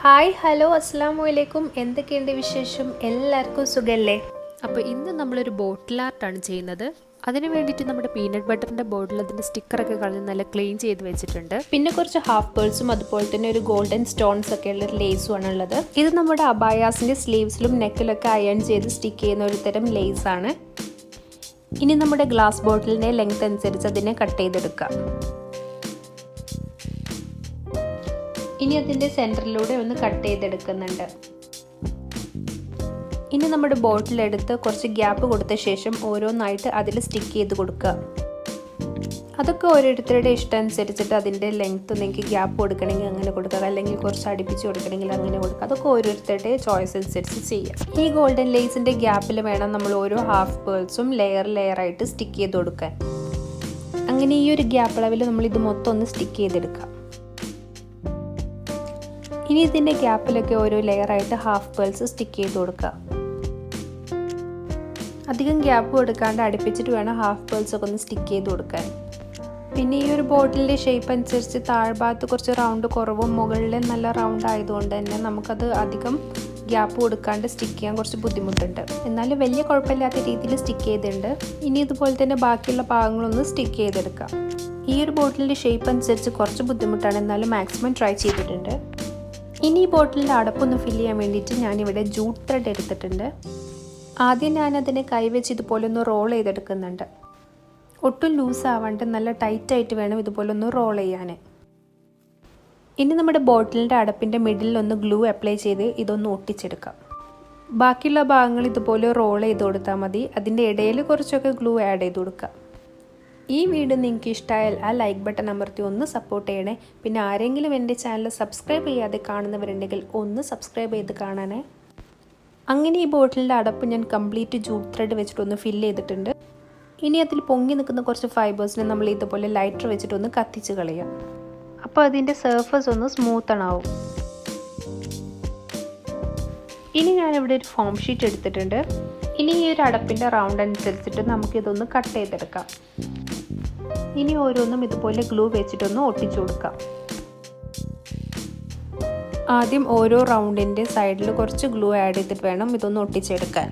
Hi hello അസ്സലാമു അലൈക്കും. എന്തൊക്കെയുണ്ട് വിശേഷം? എല്ലാവർക്കും സുഖല്ലേ? അപ്പോൾ ഇന്ന് നമ്മളൊരു ബോട്ടിൽ ആർട്ടാണ് ചെയ്യുന്നത്. അതിന് വേണ്ടിയിട്ട് നമ്മുടെ പീനട്ട് ബട്ടറിൻ്റെ ബോട്ടിൽ അതിൻ്റെ സ്റ്റിക്കറൊക്കെ കളഞ്ഞ് നല്ല ക്ലീൻ ചെയ്ത് വെച്ചിട്ടുണ്ട്. പിന്നെ കുറച്ച് ഹാഫ് പേൾസും അതുപോലെ തന്നെ ഒരു ഗോൾഡൻ സ്റ്റോൺസ് ഒക്കെ ഉള്ള ലേസും ആണ് ഉള്ളത്. ഇത് നമ്മുടെ അബായാസിൻ്റെ സ്ലീവ്സിലും നെക്കിലൊക്കെ അയൺ ചെയ്ത് സ്റ്റിക്ക് ചെയ്യുന്ന ഒരു തരം ലേസ് ആണ്. ഇനി നമ്മുടെ ഗ്ലാസ് ബോട്ടിലിൻ്റെ ലെങ്ത് അനുസരിച്ച് അതിനെ കട്ട് ചെയ്തെടുക്കാം. ഇനി അതിൻ്റെ സെൻറ്ററിലൂടെ ഒന്ന് കട്ട് ചെയ്തെടുക്കുന്നുണ്ട്. ഇനി നമ്മുടെ ബോട്ടിലെടുത്ത് കുറച്ച് ഗ്യാപ്പ് കൊടുത്ത ശേഷം ഓരോന്നായിട്ട് അതിൽ സ്റ്റിക്ക് ചെയ്ത് കൊടുക്കുക. അതൊക്കെ ഓരോരുത്തരുടെ ഇഷ്ടം അനുസരിച്ചിട്ട് അതിൻ്റെ ലെങ്ത്ത് നിങ്ങൾക്ക് ഗ്യാപ്പ് കൊടുക്കണമെങ്കിൽ അങ്ങനെ കൊടുക്കുക, അല്ലെങ്കിൽ കുറച്ച് അടുപ്പിച്ച് കൊടുക്കണമെങ്കിൽ അങ്ങനെ കൊടുക്കുക. അതൊക്കെ ഓരോരുത്തരുടെ ചോയ്സ് അനുസരിച്ച് ചെയ്യാം. ഈ ഗോൾഡൻ ലേസിൻ്റെ ഗ്യാപ്പിൽ വേണം നമ്മൾ ഓരോ ഹാഫ് പേൾസും ലെയറായിട്ട് സ്റ്റിക്ക് ചെയ്ത് കൊടുക്കാൻ. അങ്ങനെ ഈ ഒരു ഗ്യാപ്പ് അളവിൽ നമ്മൾ ഇത് മൊത്തം ഒന്ന് സ്റ്റിക്ക് ചെയ്തെടുക്കാം. ഇനി ഇതിൻ്റെ ഗ്യാപ്പിലൊക്കെ ഓരോ ലെയറായിട്ട് ഹാഫ് പേൾസ് സ്റ്റിക്ക് ചെയ്ത് കൊടുക്കുക. അധികം ഗ്യാപ്പ് കൊടുക്കാണ്ട് അടുപ്പിച്ചിട്ട് വേണം ഹാഫ് പേൾസ് ഒക്കെ ഒന്ന് സ്റ്റിക്ക് ചെയ്ത് കൊടുക്കാൻ. പിന്നെ ഈ ഒരു ബോട്ടിലിൻ്റെ ഷേപ്പ് അനുസരിച്ച് താഴ്ഭാഗത്ത് കുറച്ച് റൗണ്ട് കുറവും മുകളിൽ നല്ല റൗണ്ട് ആയതുകൊണ്ട് തന്നെ നമുക്കത് അധികം ഗ്യാപ്പ് കൊടുക്കാണ്ട് സ്റ്റിക്ക് ചെയ്യാൻ കുറച്ച് ബുദ്ധിമുട്ടുണ്ട്. എന്നാലും വലിയ കുഴപ്പമില്ലാത്ത രീതിയിൽ സ്റ്റിക്ക് ചെയ്തിട്ടുണ്ട്. ഇനി ഇതുപോലെ തന്നെ ബാക്കിയുള്ള ഭാഗങ്ങളൊന്ന് സ്റ്റിക്ക് ചെയ്തെടുക്കാം. ഈ ഒരു ബോട്ടിലിൻ്റെ ഷേപ്പ് അനുസരിച്ച് കുറച്ച് ബുദ്ധിമുട്ടാണ്, എന്നാലും മാക്സിമം ട്രൈ ചെയ്തിട്ടുണ്ട്. ഇനി ഈ ബോട്ടിലിൻ്റെ അടപ്പൊന്ന് ഫില്ല് ചെയ്യാൻ വേണ്ടിയിട്ട് ഞാനിവിടെ ജൂട്ട് ത്രെഡ് എടുത്തിട്ടുണ്ട്. ആദ്യം ഞാനതിനെ കൈവച്ച് ഇതുപോലെ ഒന്ന് റോൾ ചെയ്തെടുക്കുന്നുണ്ട്. ഒട്ടും ലൂസ് ആവാണ്ട് നല്ല ടൈറ്റായിട്ട് വേണം ഇതുപോലെ ഒന്ന് റോൾ ചെയ്യാൻ. ഇനി നമ്മുടെ ബോട്ടിലിൻ്റെ അടപ്പിൻ്റെ മിഡിലൊന്ന് ഗ്ലൂ അപ്ലൈ ചെയ്ത് ഇതൊന്ന് ഒട്ടിച്ചെടുക്കാം. ബാക്കിയുള്ള ഭാഗങ്ങൾ ഇതുപോലെ റോൾ ചെയ്ത് കൊടുത്താൽ മതി. അതിൻ്റെ ഇടയിൽ കുറച്ചൊക്കെ ഗ്ലൂ ആഡ് ചെയ്ത് കൊടുക്കുക. ഈ വീഡിയോ നിങ്ങൾക്ക് ഇഷ്ടമായാൽ ആ ലൈക്ക് ബട്ടൺ അമർത്തി ഒന്ന് സപ്പോർട്ട് ചെയ്യണേ. പിന്നെ ആരെങ്കിലും എൻ്റെ ചാനൽ സബ്സ്ക്രൈബ് ചെയ്യാതെ കാണുന്നവരുണ്ടെങ്കിൽ ഒന്ന് സബ്സ്ക്രൈബ് ചെയ്ത് കാണണേ. അങ്ങനെ ഈ ബോട്ടിലിൻ്റെ അടപ്പ് ഞാൻ കംപ്ലീറ്റ് ജൂട്ട് ത്രെഡ് വെച്ചിട്ടൊന്ന് ഫില്ല് ചെയ്തിട്ടുണ്ട്. ഇനി അതിൽ പൊങ്ങി നിൽക്കുന്ന കുറച്ച് ഫൈബേഴ്സിനെ നമ്മൾ ഇതുപോലെ ലൈറ്റർ വെച്ചിട്ടൊന്ന് കത്തിച്ച് കളയാം. അപ്പോൾ അതിൻ്റെ സർഫസ് ഒന്ന് സ്മൂത്തണാവും. ഇനി ഞാനിവിടെ ഒരു ഫോം ഷീറ്റ് എടുത്തിട്ടുണ്ട്. ഇനി ഈ ഒരു അടപ്പിൻ്റെ റൗണ്ട് അനുസരിച്ചിട്ട് നമുക്കിതൊന്ന് കട്ട് ചെയ്തെടുക്കാം. ഇനി ഓരോന്നും ഇതുപോലെ ഗ്ലൂ വെച്ചിട്ടൊന്ന് ഒട്ടിച്ചു കൊടുക്കാം. ആദ്യം ഓരോ റൗണ്ടിൻ്റെ സൈഡിൽ കുറച്ച് ഗ്ലൂ ആഡ് ചെയ്തിട്ട് വേണം ഇതൊന്ന് ഒട്ടിച്ചെടുക്കാൻ.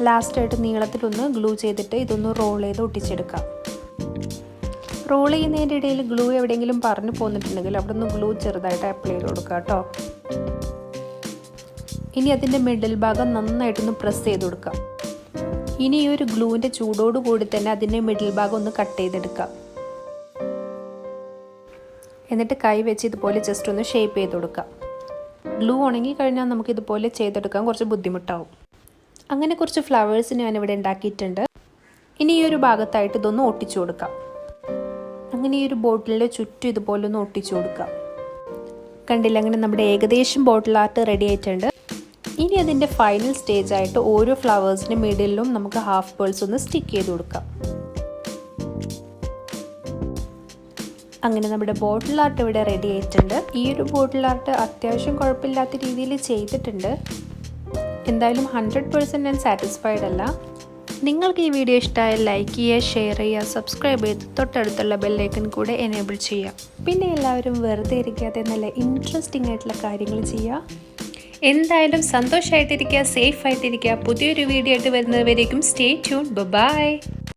ലാസ്റ്റായിട്ട് നീളത്തിലൊന്ന് ഗ്ലൂ ചെയ്തിട്ട് ഇതൊന്ന് റോൾ ചെയ്ത് ഒട്ടിച്ചെടുക്കാം. റോൾ ചെയ്യുന്നതിൻ്റെ ഇടയിൽ ഗ്ലൂ എവിടെയെങ്കിലും പറഞ്ഞു പോന്നിട്ടുണ്ടെങ്കിൽ അവിടെ നിന്ന് ഗ്ലൂ ചെറുതായിട്ട് അപ്ലൈ ചെയ്ത് കൊടുക്കുക കേട്ടോ. ഇനി അതിൻ്റെ മിഡിൽ ഭാഗം നന്നായിട്ടൊന്ന് പ്രസ് ചെയ്ത് കൊടുക്കാം. ഇനി ഈ ഒരു ഗ്ലൂവിൻ്റെ ചൂടോടുകൂടി തന്നെ അതിൻ്റെ മിഡിൽ ഭാഗം ഒന്ന് കട്ട് ചെയ്തെടുക്കാം. എന്നിട്ട് കൈ വെച്ച് ഇതുപോലെ ജസ്റ്റ് ഒന്ന് ഷേപ്പ് ചെയ്ത് കൊടുക്കാം. ഗ്ലൂ ഉണങ്ങി കഴിഞ്ഞാൽ നമുക്കിതുപോലെ ചെയ്തെടുക്കാൻ കുറച്ച് ബുദ്ധിമുട്ടാവും. അങ്ങനെ കുറച്ച് ഫ്ലവേഴ്സ് ഞാനിവിടെ ഉണ്ടാക്കിയിട്ടുണ്ട്. ഇനി ഈ ഒരു ഭാഗത്തായിട്ട് ഇതൊന്ന് ഒട്ടിച്ചു കൊടുക്കാം. അങ്ങനെ ഈ ഒരു ബോട്ടിലിൻ്റെ ചുറ്റും ഇതുപോലെ ഒന്ന് ഒട്ടിച്ചു കൊടുക്കാം. കണ്ടില്ല, അങ്ങനെ നമ്മുടെ ഏകദേശം ബോട്ടിൽ ആർട്ട് റെഡി ആയിട്ടുണ്ട്. ഇനി അതിൻ്റെ ഫൈനൽ സ്റ്റേജ് ആയിട്ട് ഓരോ ഫ്ലവേഴ്സിൻ്റെ മിഡിലും നമുക്ക് ഹാഫ് പേൾസ് ഒന്ന് സ്റ്റിക്ക് ചെയ്ത് കൊടുക്കാം. അങ്ങനെ നമ്മുടെ ബോട്ടിൽ ആർട്ട് ഇവിടെ റെഡി ആയിട്ടുണ്ട്. ഈ ഒരു ബോട്ടിൽ ആർട്ട് അത്യാവശ്യം കുഴപ്പമില്ലാത്ത രീതിയിൽ ചെയ്തിട്ടുണ്ട്. എന്തായാലും 100% ഞാൻ സാറ്റിസ്ഫൈഡ് അല്ല. നിങ്ങൾക്ക് ഈ വീഡിയോ ഇഷ്ടമായാൽ ലൈക്ക് ചെയ്യുക, ഷെയർ ചെയ്യുക, സബ്സ്ക്രൈബ് ചെയ്ത് തൊട്ടടുത്തുള്ള ബെല്ലൈക്കൺ കൂടെ എനേബിൾ ചെയ്യുക. പിന്നെ എല്ലാവരും വെറുതെ ഇരിക്കാതെ നല്ല ഇൻട്രസ്റ്റിംഗ് ആയിട്ടുള്ള കാര്യങ്ങൾ ചെയ്യുക. എന്തായാലും സന്തോഷമായിട്ടിരിക്കുക, സേഫ് ആയിട്ടിരിക്കുക. പുതിയൊരു വീഡിയോ ആയിട്ട് വരുന്നതുവരേക്കും സ്റ്റേ ട്യൂൺ. ബൈ.